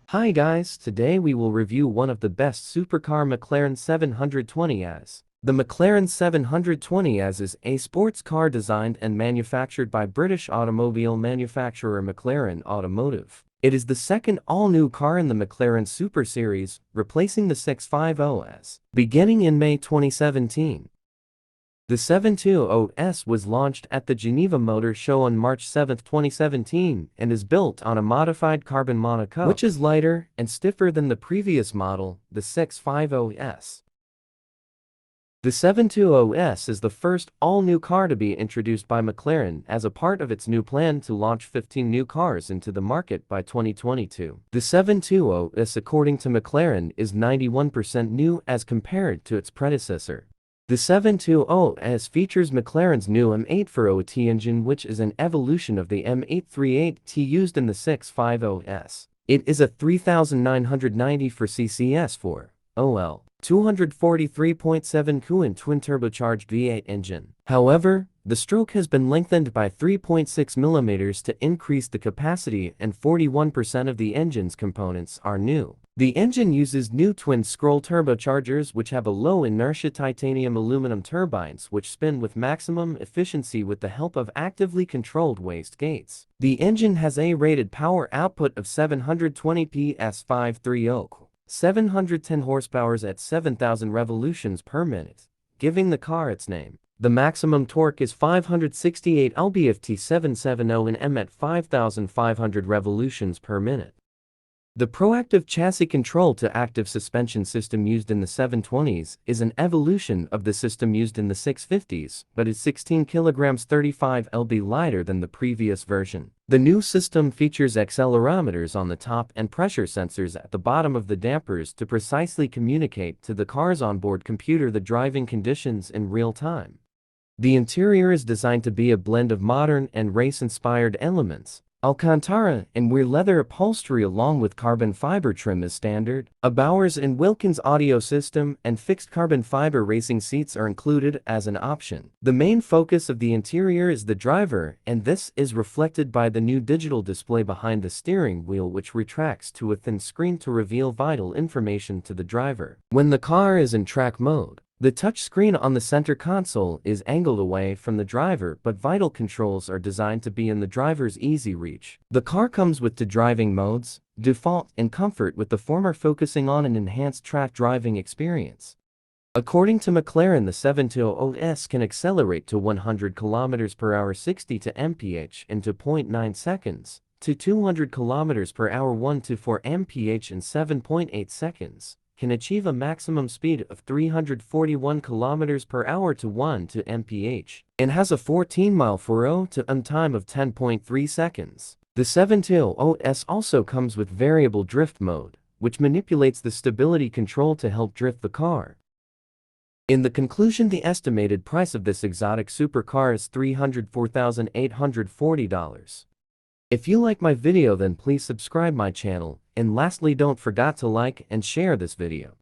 Hi guys, today we will review one of the best supercar McLaren 720S. The McLaren 720S is a sports car designed and manufactured by British automobile manufacturer McLaren Automotive. It is the second all-new car in the McLaren Super Series, replacing the 650S. Beginning in May 2017, the 720S was launched at the Geneva Motor Show on March 7, 2017, and is built on a modified carbon monocoque, which is lighter and stiffer than the previous model, the 650S. The 720S is the first all-new car to be introduced by McLaren as a part of its new plan to launch 15 new cars into the market by 2022. The 720S, according to McLaren, is 91% new as compared to its predecessor. The 720S features McLaren's new M840T engine, which is an evolution of the M838T used in the 650S. It is a 3,994 ccs 243.7 coolant twin-turbocharged V8 engine. However, the stroke has been lengthened by 3.6 mm to increase the capacity, and 41% of the engine's components are new. The engine uses new twin-scroll turbochargers which have a low-inertia titanium aluminum turbines which spin with maximum efficiency with the help of actively controlled wastegates. The engine has a rated power output of 720 PS 530, 710 horsepower at 7,000 revolutions per minute, giving the car its name. The maximum torque is 568 lb-ft 770 Nm at 5,500 revolutions per minute. The proactive chassis control to active suspension system used in the 720s is an evolution of the system used in the 650s, but is 16 kg 35 lb lighter than the previous version. The new system features accelerometers on the top and pressure sensors at the bottom of the dampers to precisely communicate to the car's onboard computer the driving conditions in real time. The interior is designed to be a blend of modern and race-inspired elements. Alcantara and rear leather upholstery along with carbon fiber trim is standard. A Bowers & Wilkins audio system and fixed carbon fiber racing seats are included as an option. The main focus of the interior is the driver, and this is reflected by the new digital display behind the steering wheel, which retracts to a thin screen to reveal vital information to the driver. When the car is in track mode, the touchscreen on the center console is angled away from the driver, but vital controls are designed to be in the driver's easy reach. The car comes with two driving modes, default and comfort, with the former focusing on an enhanced track driving experience. According to McLaren, the 720S can accelerate to 100 km/h 60 to mph in 2.9 seconds, to 200 km/h 1 to 4 mph in 7.8 seconds. Can achieve a maximum speed of 341 km/h to 1 to mph, and has a 14-mile/h to time of 10.3 seconds. The 720S also comes with variable drift mode, which manipulates the stability control to help drift the car. In the conclusion, the estimated price of this exotic supercar is $304,840. If you like my video, then please subscribe my channel, and lastly, don't forget to like and share this video.